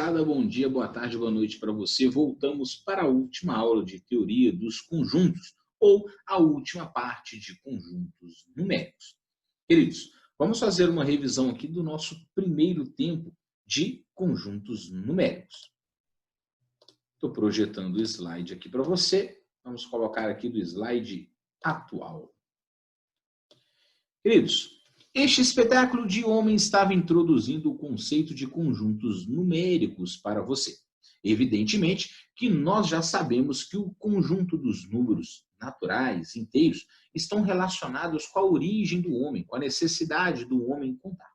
moçada, bom dia, boa tarde, boa noite para você. Voltamos para a última aula de teoria dos conjuntos, ou a última parte de conjuntos numéricos. Queridos, vamos fazer uma revisão aqui do nosso primeiro tempo de conjuntos numéricos. Estou projetando o slide aqui para você. Vamos colocar aqui do slide atual. Queridos, este espetáculo de homem estava introduzindo o conceito de conjuntos numéricos para você. Evidentemente que nós já sabemos que o conjunto dos números naturais, inteiros, estão relacionados com a origem do homem, com a necessidade do homem contar.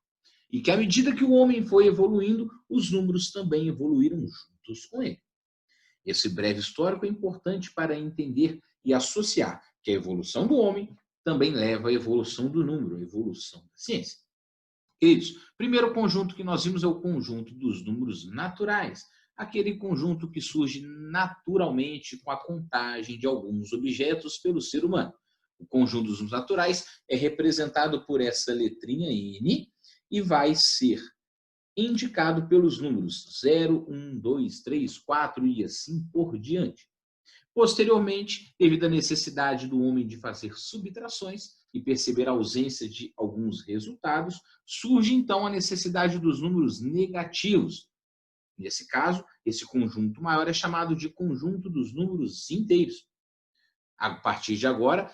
E que à medida que o homem foi evoluindo, os números também evoluíram juntos com ele. Esse breve histórico é importante para entender e associar que a evolução do homem também leva à evolução do número, à evolução da ciência. Queridos, primeiro conjunto que nós vimos é o conjunto dos números naturais, aquele conjunto que surge naturalmente com a contagem de alguns objetos pelo ser humano. O conjunto dos números naturais é representado por essa letrinha N e vai ser indicado pelos números 0, 1, 2, 3, 4 e assim por diante. Posteriormente, devido à necessidade do homem de fazer subtrações e perceber a ausência de alguns resultados, surge então a necessidade dos números negativos. Nesse caso, esse conjunto maior é chamado de conjunto dos números inteiros. A partir de agora,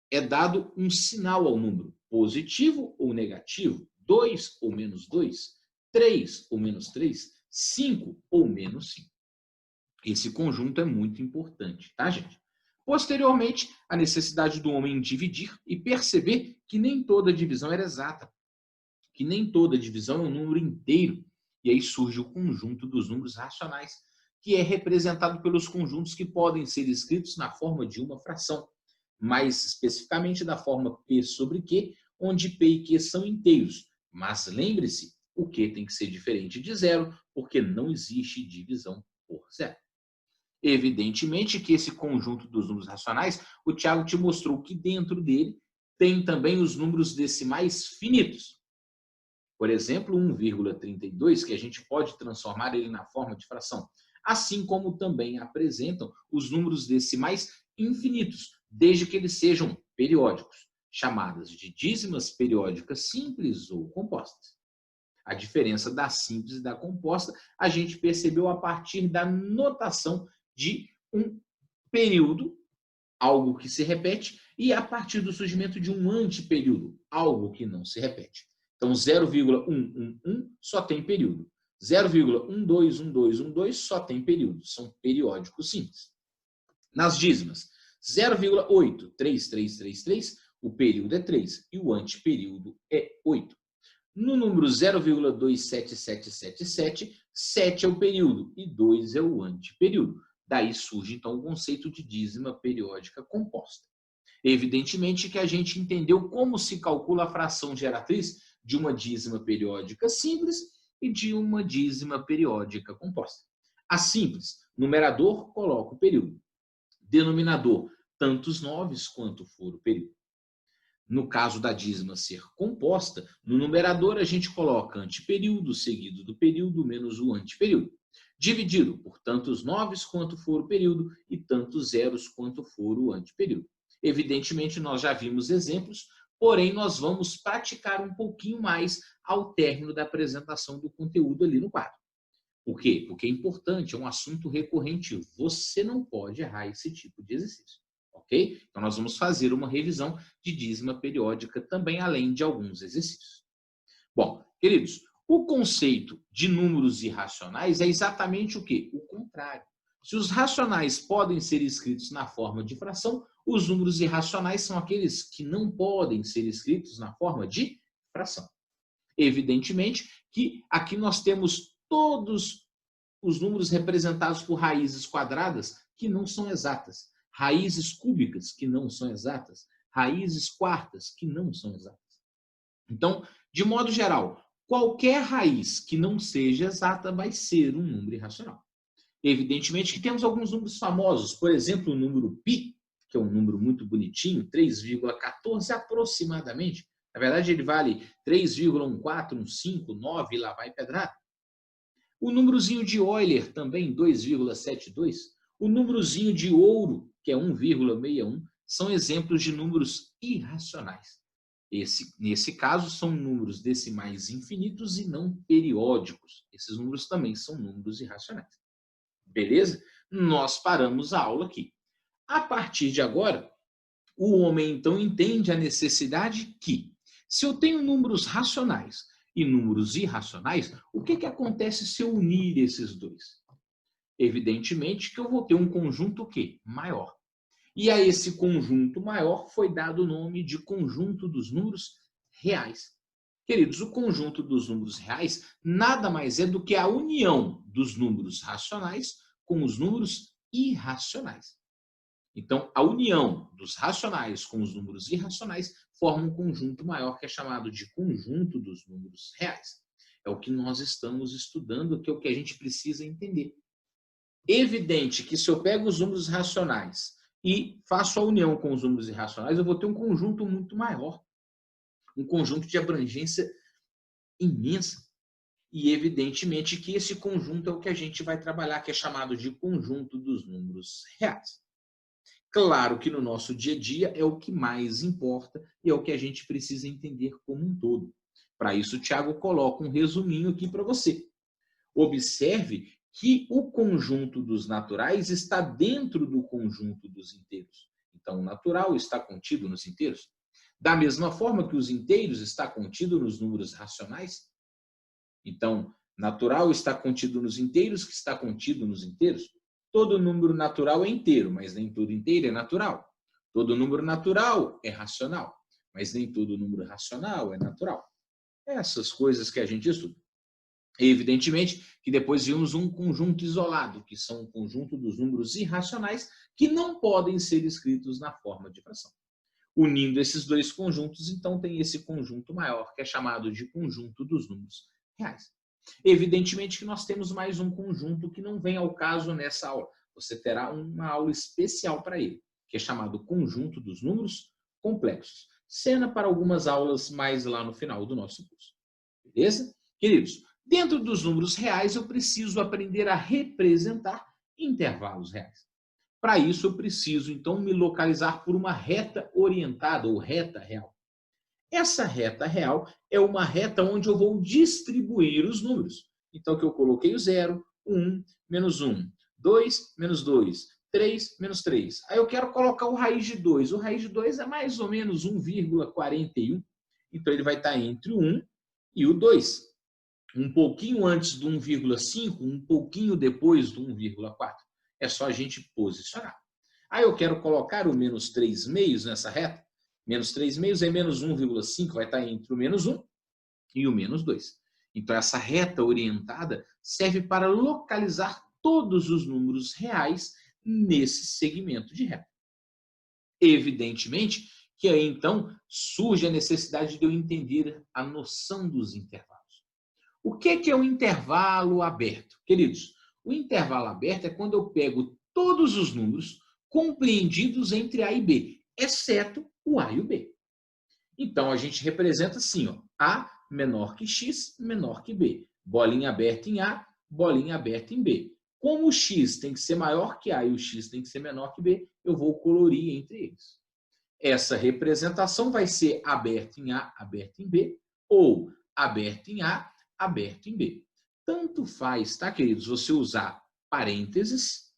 é dado um sinal ao número, positivo ou negativo, 2 ou menos 2, 3 ou menos 3, 5 ou menos 5. Esse conjunto é muito importante, tá, gente? Posteriormente, a necessidade do homem dividir e perceber que nem toda divisão era exata, que nem toda divisão é um número inteiro. E aí surge o conjunto dos números racionais, que é representado pelos conjuntos que podem ser escritos na forma de uma fração, mais especificamente da forma P sobre Q, onde P e Q são inteiros. Mas lembre-se, o Q tem que ser diferente de zero, porque não existe divisão por zero. Evidentemente que esse conjunto dos números racionais, o Tiago te mostrou que dentro dele tem também os números decimais finitos. Por exemplo, 1,32, que a gente pode transformar ele na forma de fração. Assim como também apresentam os números decimais infinitos, desde que eles sejam periódicos, chamadas de dízimas periódicas simples ou compostas. A diferença da simples e da composta a gente percebeu a partir da notação de um período, algo que se repete, e a partir do surgimento de um antiperíodo, algo que não se repete. Então, 0,111 só tem período. 0,121212 só tem período. São periódicos simples. Nas dízimas, 0,83333, o período é 3 e o antiperíodo é 8. No número 0,27777, 7 é o período e 2 é o antiperíodo. Daí surge, então, o conceito de dízima periódica composta. Evidentemente que a gente entendeu como se calcula a fração geratriz de uma dízima periódica simples e de uma dízima periódica composta. A simples, numerador, coloca o período. Denominador, tantos noves quanto for o período. No caso da dízima ser composta, no numerador a gente coloca antiperíodo seguido do período menos o antiperíodo, dividido por tantos noves quanto for o período e tantos zeros quanto for o antiperíodo. Evidentemente, nós já vimos exemplos, porém nós vamos praticar um pouquinho mais ao término da apresentação do conteúdo ali no quadro. Por quê? Porque é importante, é um assunto recorrente. Você não pode errar esse tipo de exercício. Ok? Então, nós vamos fazer uma revisão de dízima periódica também, além de alguns exercícios. Bom, queridos, o conceito de números irracionais é exatamente o quê? O contrário. Se os racionais podem ser escritos na forma de fração, os números irracionais são aqueles que não podem ser escritos na forma de fração. Evidentemente que aqui nós temos todos os números representados por raízes quadradas que não são exatas, raízes cúbicas que não são exatas, raízes quartas que não são exatas. Então, de modo geral, qualquer raiz que não seja exata vai ser um número irracional. Evidentemente que temos alguns números famosos, por exemplo, o número π, que é um número muito bonitinho, 3,14 aproximadamente. Na verdade, ele vale 3,1415, 9 e lá vai pedrada. O númerozinho de Euler também, 2,72. O númerozinho de ouro, que é 1,61, são exemplos de números irracionais. Nesse caso, são números decimais infinitos e não periódicos. Esses números também são números irracionais. Beleza? Nós paramos a aula aqui. A partir de agora, o homem então entende a necessidade que, se eu tenho números racionais e números irracionais, o que acontece se eu unir esses dois? Evidentemente que eu vou ter um conjunto o quê? Maior. E a esse conjunto maior foi dado o nome de conjunto dos números reais. Queridos, o conjunto dos números reais nada mais é do que a união dos números racionais com os números irracionais. Então, a união dos racionais com os números irracionais forma um conjunto maior que é chamado de conjunto dos números reais. É o que nós estamos estudando, que é o que a gente precisa entender. Evidente que se eu pego os números racionais e faço a união com os números irracionais, eu vou ter um conjunto muito maior. Um conjunto de abrangência imensa. E evidentemente que esse conjunto é o que a gente vai trabalhar, que é chamado de conjunto dos números reais. Claro que no nosso dia a dia é o que mais importa e é o que a gente precisa entender como um todo. Para isso, o Tiago coloca um resuminho aqui para você. Observe que o conjunto dos naturais está dentro do conjunto dos inteiros. Então, o natural está contido nos inteiros. Da mesma forma que os inteiros está contido nos números racionais. Então, natural está contido nos inteiros, que está contido nos inteiros. Todo número natural é inteiro, mas nem todo inteiro é natural. Todo número natural é racional, mas nem todo número racional é natural. Essas coisas que a gente estuda. Evidentemente que depois vimos um conjunto isolado, que são o conjunto dos números irracionais, que não podem ser escritos na forma de fração. Unindo esses dois conjuntos, então tem esse conjunto maior, que é chamado de conjunto dos números reais. Evidentemente que nós temos mais um conjunto que não vem ao caso nessa aula. Você terá uma aula especial para ele, que é chamado conjunto dos números complexos. Cena para algumas aulas mais lá no final do nosso curso. Beleza? Queridos, dentro dos números reais eu preciso aprender a representar intervalos reais. Para isso eu preciso então me localizar por uma reta orientada ou reta real. Essa reta real é uma reta onde eu vou distribuir os números. Então, que eu coloquei o 0, 1, menos 1, 2, menos 2, 3, menos 3. Aí eu quero colocar o raiz de 2. O raiz de 2 é mais ou menos 1,41. Então, ele vai estar entre o 1 e o 2. Um pouquinho antes do 1,5, um pouquinho depois do 1,4. É só a gente posicionar. Aí eu quero colocar o menos 3 meios nessa reta. Menos 3 meios é menos 1,5, vai estar entre o menos 1 e o menos 2. Então, essa reta orientada serve para localizar todos os números reais nesse segmento de reta. Evidentemente que aí, então, surge a necessidade de eu entender a noção dos intervalos. O que é um intervalo aberto? Queridos, o intervalo aberto é quando eu pego todos os números compreendidos entre A e B, exceto o A e o B. Então, a gente representa assim, ó, A menor que X, menor que B. Bolinha aberta em A, bolinha aberta em B. Como o X tem que ser maior que A e o X tem que ser menor que B, eu vou colorir entre eles. Essa representação vai ser aberta em A, aberta em B, ou aberta em A, aberta em B. Tanto faz, tá, queridos, você usar parênteses,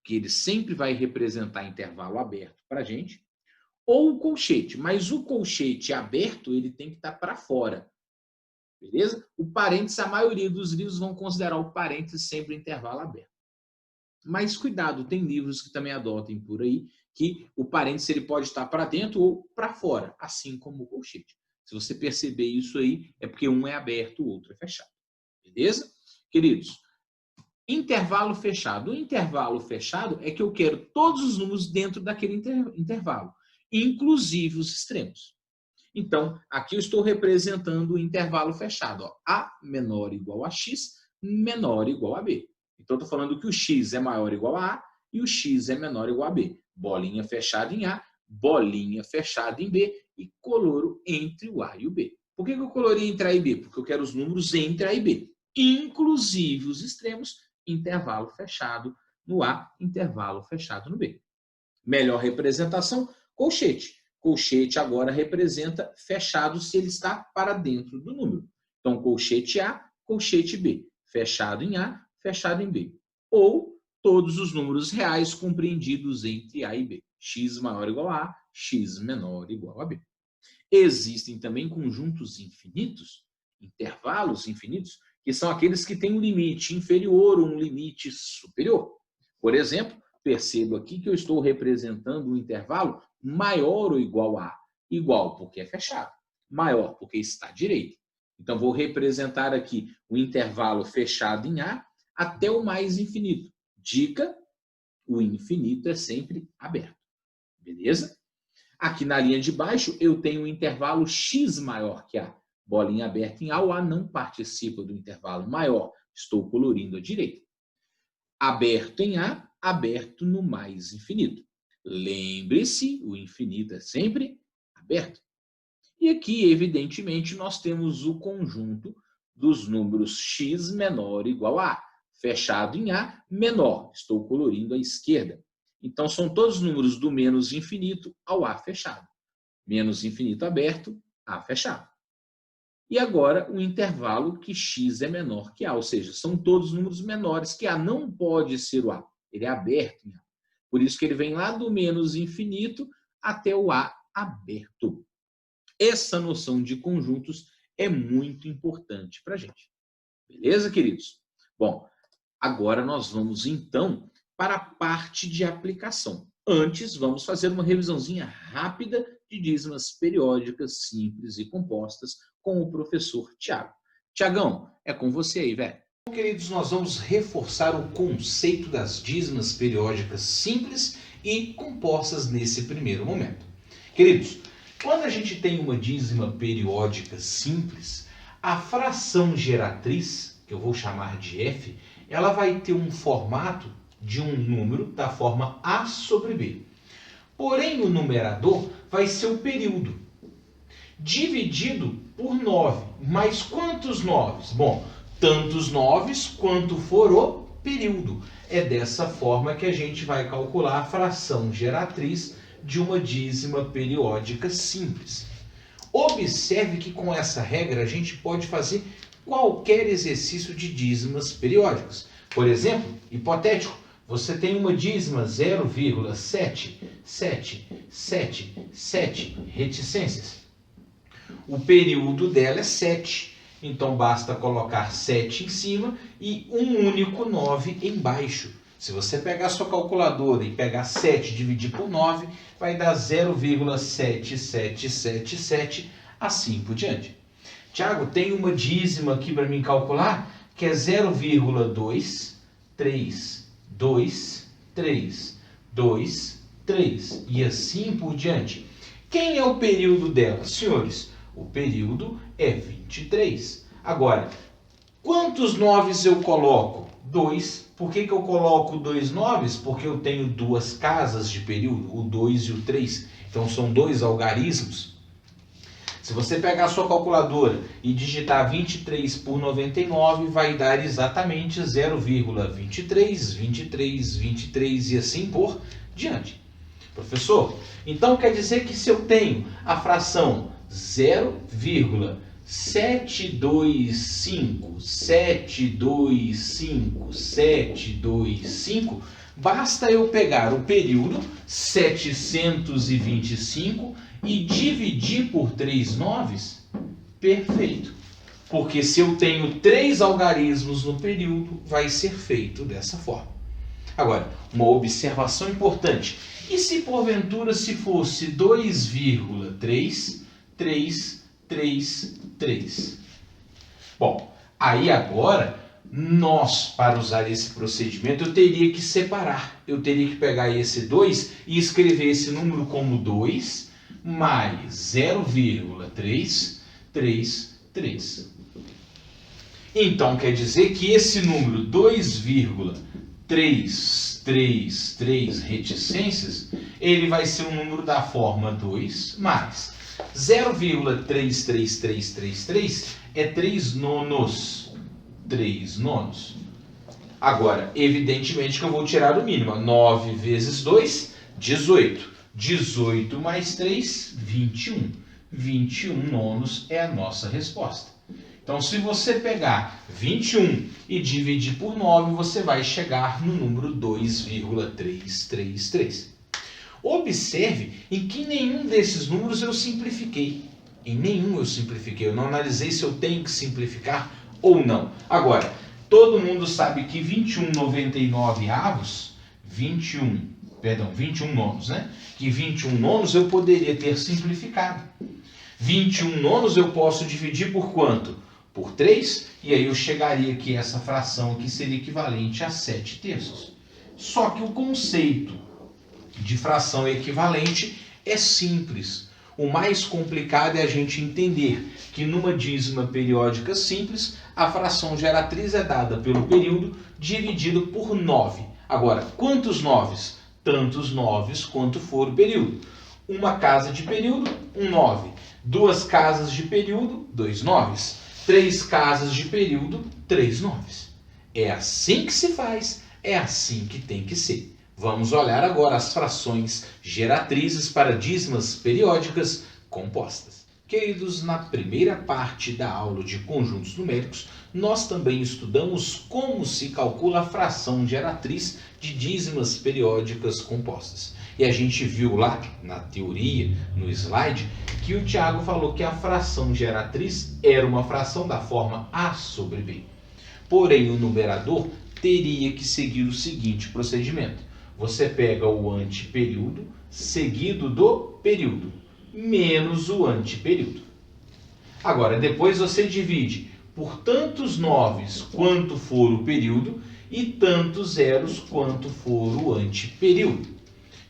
que ele sempre vai representar intervalo aberto para a gente, ou o colchete, mas o colchete aberto ele tem que estar para fora, beleza? O parênteses, a maioria dos livros vão considerar o parênteses sempre intervalo aberto. Mas cuidado, tem livros que também adotem por aí que o parênteses ele pode estar para dentro ou para fora, assim como o colchete. Se você perceber isso aí, é porque um é aberto, o outro é fechado. Beleza? Queridos, intervalo fechado. O intervalo fechado é que eu quero todos os números dentro daquele intervalo, inclusive os extremos. Então, aqui eu estou representando o intervalo fechado. Ó. A menor igual a X, menor igual a B. Então, eu estou falando que o X é maior igual a A e o X é menor igual a B. Bolinha fechada em A, bolinha fechada em B e coloro entre o A e o B. Por que eu colorei entre A e B? Porque eu quero os números entre A e B, inclusive os extremos, intervalo fechado no A, intervalo fechado no B. Melhor representação, colchete. Colchete agora representa fechado se ele está para dentro do número. Então, colchete A, colchete B. Fechado em A, fechado em B. Ou todos os números reais compreendidos entre A e B. X maior ou igual a A, X menor ou igual a B. Existem também conjuntos infinitos, intervalos infinitos, que são aqueles que têm um limite inferior ou um limite superior. Por exemplo, percebo aqui que eu estou representando um intervalo maior ou igual a. Igual porque é fechado, maior porque está à direita. Então, vou representar aqui o intervalo fechado em A até o mais infinito. Dica, o infinito é sempre aberto. Beleza? Aqui na linha de baixo, eu tenho um intervalo x maior que A. Bolinha aberta em A, o A não participa do intervalo maior. Estou colorindo à direita. Aberto em A, aberto no mais infinito. Lembre-se, o infinito é sempre aberto. E aqui, evidentemente, nós temos o conjunto dos números x menor ou igual a A. Fechado em A, menor. Estou colorindo à esquerda. Então, são todos os números do menos infinito ao A fechado. Menos infinito aberto, A fechado. E agora, o intervalo que x é menor que A, ou seja, são todos números menores que A. Não pode ser o A, ele é aberto em A. Por isso que ele vem lá do menos infinito até o A aberto. Essa noção de conjuntos é muito importante para a gente. Beleza, queridos? Bom, agora nós vamos, então, para a parte de aplicação. Antes, vamos fazer uma revisãozinha rápida de dízimas periódicas, simples e compostas com o professor Tiago. Tiagão, é com você aí, velho. Bom, queridos, nós vamos reforçar o conceito das dízimas periódicas simples e compostas nesse primeiro momento. Queridos, quando a gente tem uma dízima periódica simples, a fração geratriz, que eu vou chamar de f, ela vai ter um formato de um número da forma A sobre B. Porém, o numerador vai ser o período, dividido por 9. Mas quantos 9? Bom, tantos 9 quanto for o período. É dessa forma que a gente vai calcular a fração geratriz de uma dízima periódica simples. Observe que com essa regra a gente pode fazer qualquer exercício de dízimas periódicas. Por exemplo, hipotético, você tem uma dízima 0,77777 reticências. O período dela é 7. Então, basta colocar 7 em cima e um único 9 embaixo. Se você pegar a sua calculadora e pegar 7 e dividir por 9, vai dar 0,7777, assim por diante. Tiago, tem uma dízima aqui para mim calcular, que é 0,2322323 e assim por diante. Quem é o período dela? Senhores, o período é 23. Agora, quantos 9 eu coloco? 2. Por que eu coloco 2 9? Porque eu tenho duas casas de período, o 2 e o 3. Então, são dois algarismos. Se você pegar a sua calculadora e digitar 23 por 99, vai dar exatamente 0,232323 e assim por diante. Professor, então quer dizer que se eu tenho a fração 0,725, basta eu pegar o período 725 e dividir por 3 noves, perfeito. Porque se eu tenho 3 algarismos no período, vai ser feito dessa forma. Agora, uma observação importante. E se porventura se fosse 2,33333? Bom, aí agora, nós, para usar esse procedimento, eu teria que separar. Eu teria que pegar esse 2 e escrever esse número como 2 mais 0,333. Então, quer dizer que esse número 2,333 reticências, ele vai ser um número da forma 2 mais 0,33333 é 3 nonos. 3 nonos. Agora, evidentemente que eu vou tirar o mínimo. 9 vezes 2, 18. 18 mais 3, 21. 21 nonos é a nossa resposta. Então, se você pegar 21 e dividir por 9, você vai chegar no número 2,333. Observe em que nenhum desses números eu simplifiquei. Em nenhum eu simplifiquei. Eu não analisei se eu tenho que simplificar ou não. Agora, todo mundo sabe que 21/99, 21 nonos, né? Que 21 nonos eu poderia ter simplificado. 21 nonos eu posso dividir por quanto? Por 3, e aí eu chegaria aqui a essa fração que seria equivalente a 7 terços. Só que o conceito de fração equivalente é simples. O mais complicado é a gente entender que numa dízima periódica simples, a fração geratriz é dada pelo período dividido por 9. Agora, quantos 9? Tantos 9 quanto for o período. Uma casa de período, 1 9. 2 casas de período, 2 9. 3 casas de período, 3 9. É assim que se faz, é assim que tem que ser. Vamos olhar agora as frações geratrizes para dízimas periódicas compostas. Queridos, na primeira parte da aula de conjuntos numéricos, nós também estudamos como se calcula a fração geratriz de dízimas periódicas compostas. E a gente viu lá na teoria, no slide, que o Tiago falou que a fração geratriz era uma fração da forma A sobre B. Porém, o numerador teria que seguir o seguinte procedimento. Você pega o anteperíodo seguido do período, menos o anteperíodo. Agora, depois você divide por tantos 9 quanto for o período e tantos zeros quanto for o anteperíodo.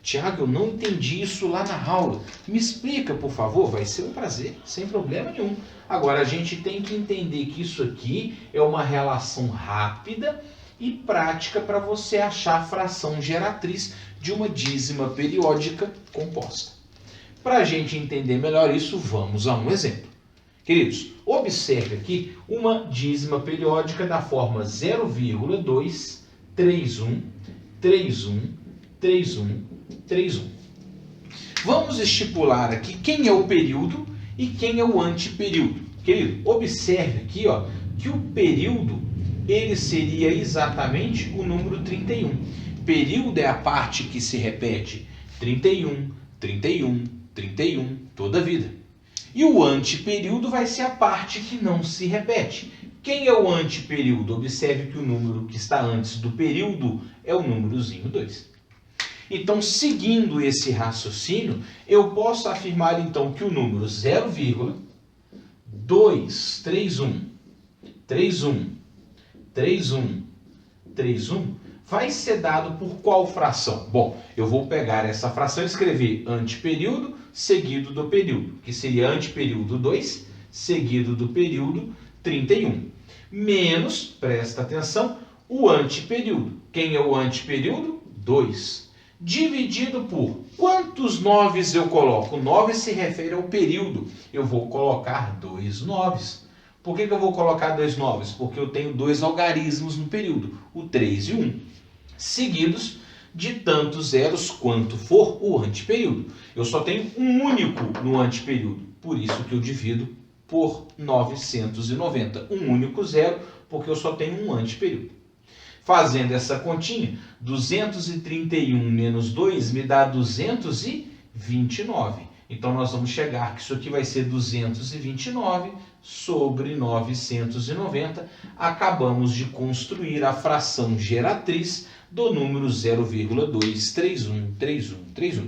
Tiago, eu não entendi isso lá na aula. Me explica, por favor. Vai ser um prazer, sem problema nenhum. Agora, a gente tem que entender que isso aqui é uma relação rápida e prática para você achar a fração geratriz de uma dízima periódica composta. Para a gente entender melhor isso, vamos a um exemplo. Queridos, observe aqui uma dízima periódica da forma 0,231313131. Vamos estipular aqui quem é o período e quem é o anteperíodo. Querido, observe aqui que o período ele seria exatamente o número 31. Período é a parte que se repete 31, 31, 31, toda a vida. E o anteperíodo vai ser a parte que não se repete. Quem é o anteperíodo? Observe que o número que está antes do período é o númerozinho 2. Então, seguindo esse raciocínio, eu posso afirmar então que o número 0,2313131 vai ser dado por qual fração? Bom, eu vou pegar essa fração e escrever anteperíodo seguido do período, que seria anteperíodo 2 seguido do período 31. Menos, presta atenção, o anteperíodo. Quem é o anteperíodo? 2. Dividido por quantos 9 eu coloco? 9 se refere ao período. Eu vou colocar 2 9. Por que eu vou colocar 2 9? Porque eu tenho 2 algarismos no período, o 3 e o 1, seguidos de tantos zeros quanto for o anteperíodo. Eu só tenho um único no anteperíodo, por isso que eu divido por 990. Um único zero, porque eu só tenho um anteperíodo. Fazendo essa continha, 231 menos 2 me dá 229. Então, nós vamos chegar que isso aqui vai ser 229 sobre 990. Acabamos de construir a fração geratriz do número 0,2313131.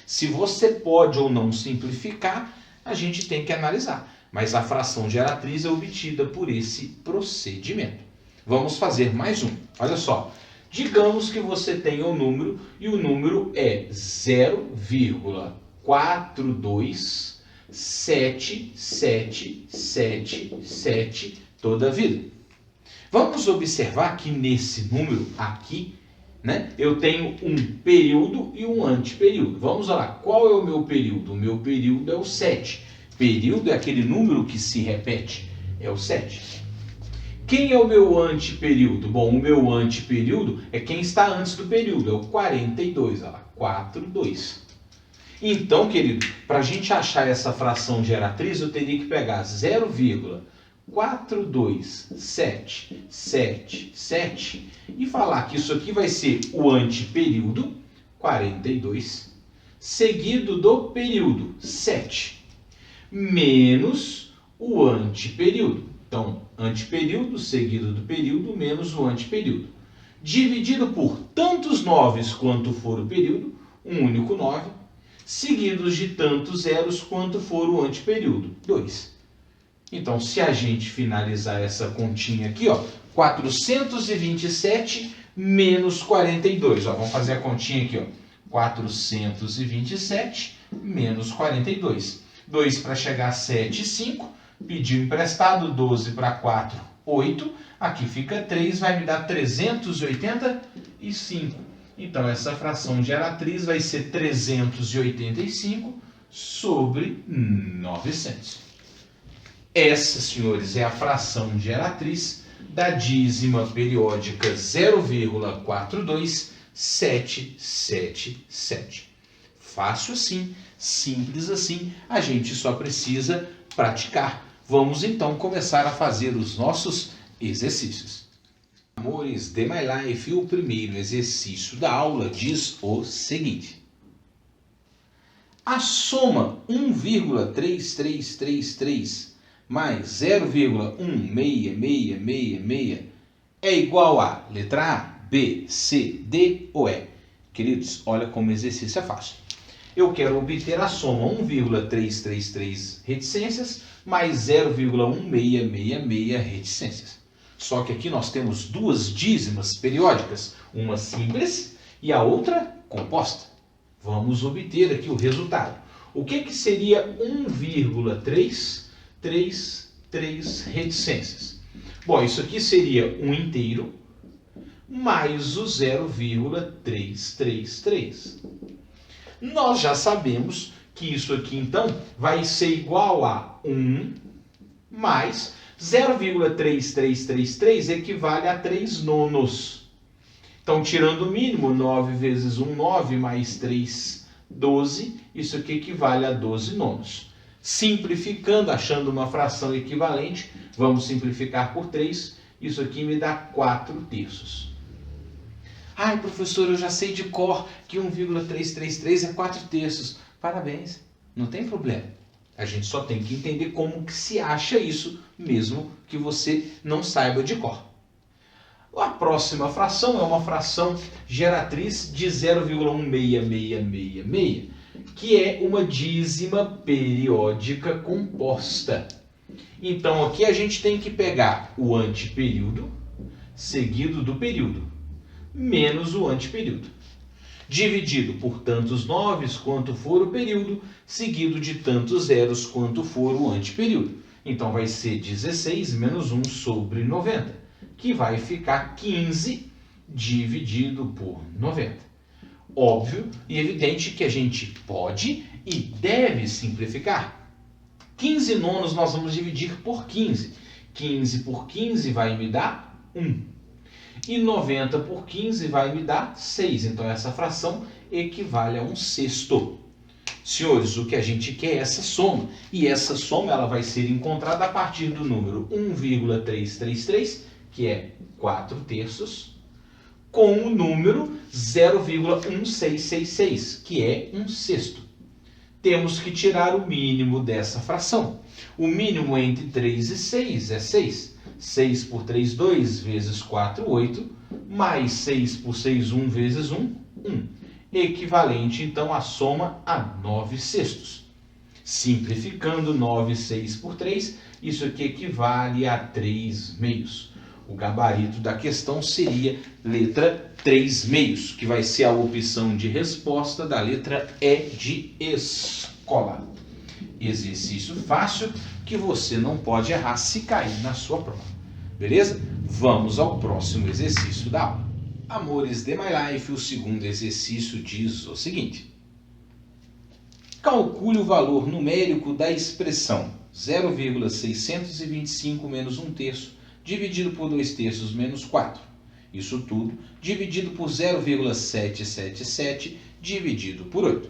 Se você pode ou não simplificar, a gente tem que analisar. Mas a fração geratriz é obtida por esse procedimento. Vamos fazer mais um. Olha só. Digamos que você tenha um número e o número é 0,4277777 toda a vida. Vamos observar que nesse número aqui, eu tenho um período e um anteperíodo. Vamos lá. Qual é o meu período? O meu período é o 7. Período é aquele número que se repete. É o 7. Quem é o meu antiperíodo? Bom, o meu antiperíodo é quem está antes do período, é o 42, olha lá, 42. Então, querido, para a gente achar essa fração geratriz, eu teria que pegar 0,42777 e falar que isso aqui vai ser o antiperíodo, 42, seguido do período, 7, menos o antiperíodo. Então, antiperíodo seguido do período menos o antiperíodo. Dividido por tantos 9 quanto for o período, um único 9, seguidos de tantos zeros quanto for o antiperíodo, 2. Então, se a gente finalizar essa continha aqui, ó, 427 menos 42. Ó, vamos fazer a continha aqui, ó. 427 menos 42. 2 para chegar a 7, 5. Pediu emprestado, 12 para 4, 8. Aqui fica 3, vai me dar 385. Então, essa fração geratriz vai ser 385 sobre 900. Essa, senhores, é a fração geratriz da dízima periódica 0,42777. Fácil assim, simples assim, a gente só precisa praticar. Vamos então começar a fazer os nossos exercícios. Amores de My Life, o primeiro exercício da aula diz o seguinte: a soma 1,3333 mais 0,16666 é igual a letra A, B, C, D ou E? Queridos, olha como o exercício é fácil. Eu quero obter a soma 1,333 reticências mais 0,1666 reticências. Só que aqui nós temos duas dízimas periódicas, uma simples e a outra composta. Vamos obter aqui o resultado. O que seria 1,333 reticências? Bom, isso aqui seria um inteiro mais o 0,333. Nós já sabemos que isso aqui, então, vai ser igual a 1 mais 0,3333 equivale a 3 nonos. Então, tirando o mínimo, 9 vezes 1, 9, mais 3, 12. Isso aqui equivale a 12 nonos. Simplificando, achando uma fração equivalente, vamos simplificar por 3. Isso aqui me dá 4 terços. Ai, professor, eu já sei de cor que 1,333 é 4 terços. Parabéns, não tem problema. A gente só tem que entender como que se acha isso, mesmo que você não saiba de cor. A próxima fração é uma fração geratriz de 0,16666, que é uma dízima periódica composta. Então, aqui a gente tem que pegar o antiperíodo, seguido do período, menos o antiperíodo, dividido por tantos 9 quanto for o período, seguido de tantos zeros quanto for o antiperíodo. Então, vai ser 16 menos 1 sobre 90, que vai ficar 15 dividido por 90. Óbvio e evidente que a gente pode e deve simplificar. 15 nonos nós vamos dividir por 15. 15 por 15 vai me dar 1. E 90 por 15 vai me dar 6. Então, essa fração equivale a 1/6. Senhores, o que a gente quer é essa soma. E essa soma ela vai ser encontrada a partir do número 1,333, que é 4 terços, com o número 0,1666, que é 1/6. Temos que tirar o mínimo dessa fração. O mínimo entre 3 e 6 é 6. 6 por 3, 2, vezes 4, 8, mais 6 por 6, 1, vezes 1, 1. Equivalente, então, à soma a 9/6. Simplificando, 9/6 por 3, isso aqui equivale a 3/2. O gabarito da questão seria letra 3/2, que vai ser a opção de resposta da letra E de escola. Exercício fácil que você não pode errar se cair na sua prova. Beleza? Vamos ao próximo exercício da aula. Amores de My Life, o segundo exercício diz o seguinte: calcule o valor numérico da expressão 0,625 menos 1/3 dividido por 2/3 menos 4. Isso tudo dividido por 0,777 dividido por 8.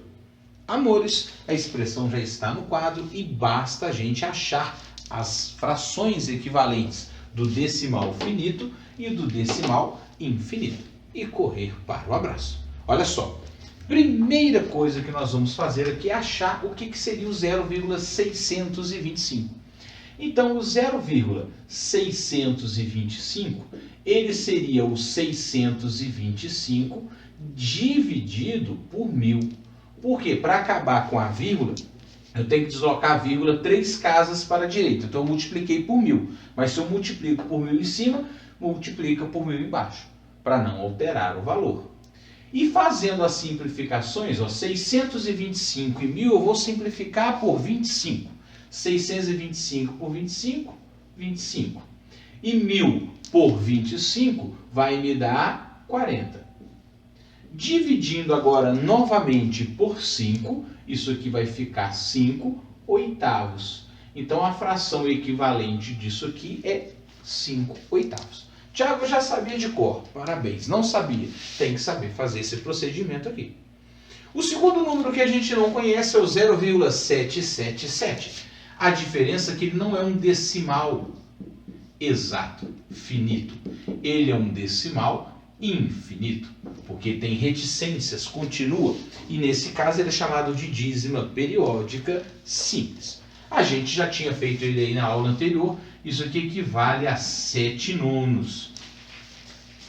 Amores, a expressão já está no quadro e basta a gente achar as frações equivalentes do decimal finito e do decimal infinito e correr para o abraço. Olha só, primeira coisa que nós vamos fazer aqui é achar o que seria o 0,625. Então, o 0,625, ele seria o 625 dividido por 1000. Por quê? Para acabar com a vírgula, eu tenho que deslocar a vírgula 3 casas para a direita. Então, eu multipliquei por 1000. Mas se eu multiplico por 1000 em cima, multiplica por 1000 embaixo, para não alterar o valor. E fazendo as simplificações, 625 e 1000, eu vou simplificar por 25. 625 por 25, 25. E 1000 por 25 vai me dar 40. Dividindo agora novamente por 5, isso aqui vai ficar 5 oitavos. Então, a fração equivalente disso aqui é 5 oitavos. Tiago, eu já sabia de cor. Parabéns. Não sabia. Tem que saber fazer esse procedimento aqui. O segundo número que a gente não conhece é o 0,777. A diferença é que ele não é um decimal exato, finito. Ele é um decimal infinito, porque tem reticências, continua. E nesse caso ele é chamado de dízima periódica simples. A gente já tinha feito ele aí na aula anterior. Isso aqui equivale a 7 nonos.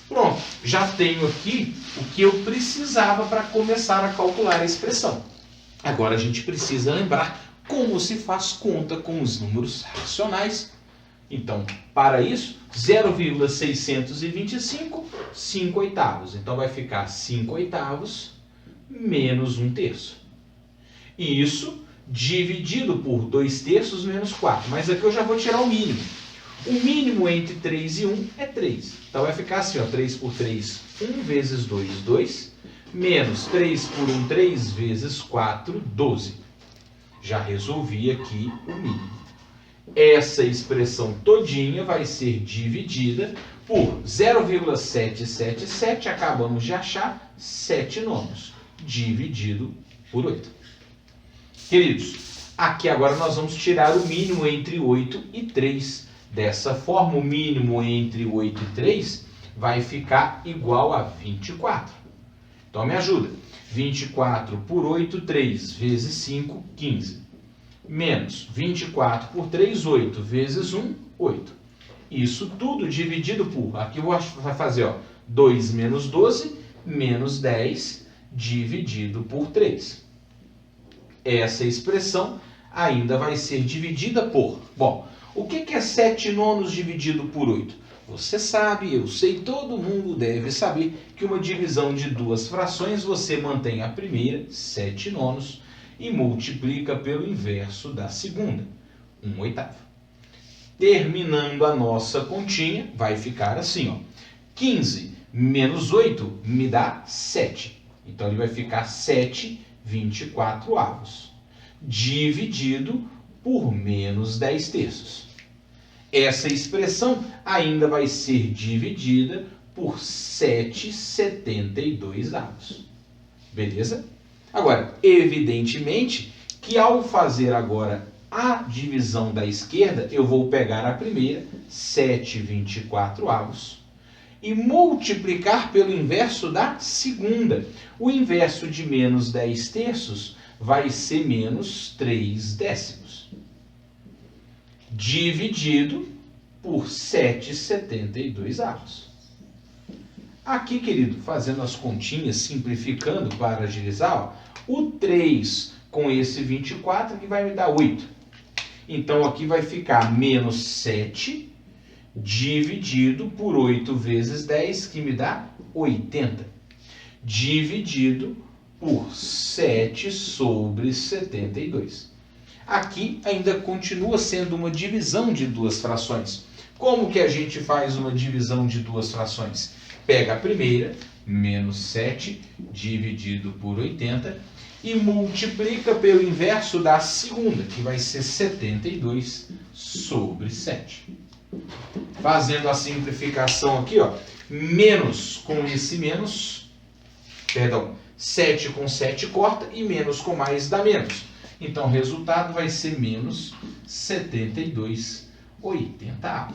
Pronto, já tenho aqui o que eu precisava para começar a calcular a expressão. Agora a gente precisa lembrar como se faz conta com os números racionais. Então, para isso, 0,625, 5 oitavos. Então, vai ficar 5 oitavos menos 1/3. E isso dividido por 2/3 menos 4. Mas aqui eu já vou tirar o mínimo. O mínimo entre 3 e 1 é 3. Então, vai ficar assim, 3 por 3, 1 vezes 2, 2. Menos 3 por 1, 3 vezes 4, 12. Já resolvi aqui o mínimo. Essa expressão todinha vai ser dividida por 0,777, acabamos de achar, 7 nonos, dividido por 8. Queridos, aqui agora nós vamos tirar o mínimo entre 8 e 3. Dessa forma, o mínimo entre 8 e 3 vai ficar igual a 24. Então, me ajuda. 24 por 8, 3 vezes 5, 15. Menos 24 por 3, 8 vezes 1, 8. Isso tudo dividido por, aqui eu vou fazer 2 menos 12, menos 10, dividido por 3. Essa expressão ainda vai ser dividida por, bom, o que é 7 nonos dividido por 8? Você sabe, eu sei, todo mundo deve saber que uma divisão de duas frações, você mantém a primeira, 7 nonos, e multiplica pelo inverso da segunda, 1 oitavo. Terminando a nossa continha, vai ficar assim, 15 menos 8 me dá 7. Então, ele vai ficar 7 24avos, dividido por menos 10/3. Essa expressão ainda vai ser dividida por 7 72avos. Beleza? Agora, evidentemente que ao fazer agora a divisão da esquerda, eu vou pegar a primeira, 7 24avos, e multiplicar pelo inverso da segunda. O inverso de menos 10/3 vai ser menos 3 décimos. Dividido por 7 72avos. Aqui, querido, fazendo as continhas, simplificando para agilizar, o 3 com esse 24 que vai me dar 8. Então, aqui vai ficar menos 7 dividido por 8 vezes 10, que me dá 80. Dividido por 7 sobre 72. Aqui ainda continua sendo uma divisão de duas frações. Como que a gente faz uma divisão de duas frações? Pega a primeira, menos 7, dividido por 80, e multiplica pelo inverso da segunda, que vai ser 72 sobre 7. Fazendo a simplificação aqui, ó, menos com esse menos, perdão, 7 com 7 corta e menos com mais dá menos. Então o resultado vai ser menos 72/80.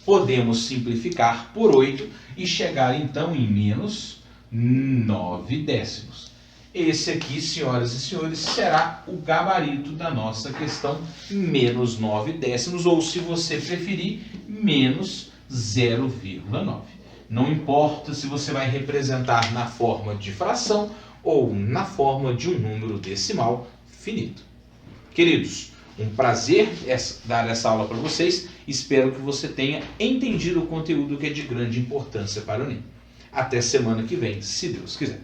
Podemos simplificar por 8 e chegar então em menos 9/10. Esse aqui, senhoras e senhores, será o gabarito da nossa questão, menos 9/10, ou se você preferir, menos 0,9. Não importa se você vai representar na forma de fração ou na forma de um número decimal finito. Queridos, um prazer dar essa aula para vocês. Espero que você tenha entendido o conteúdo que é de grande importância para o Enem. Até semana que vem, se Deus quiser.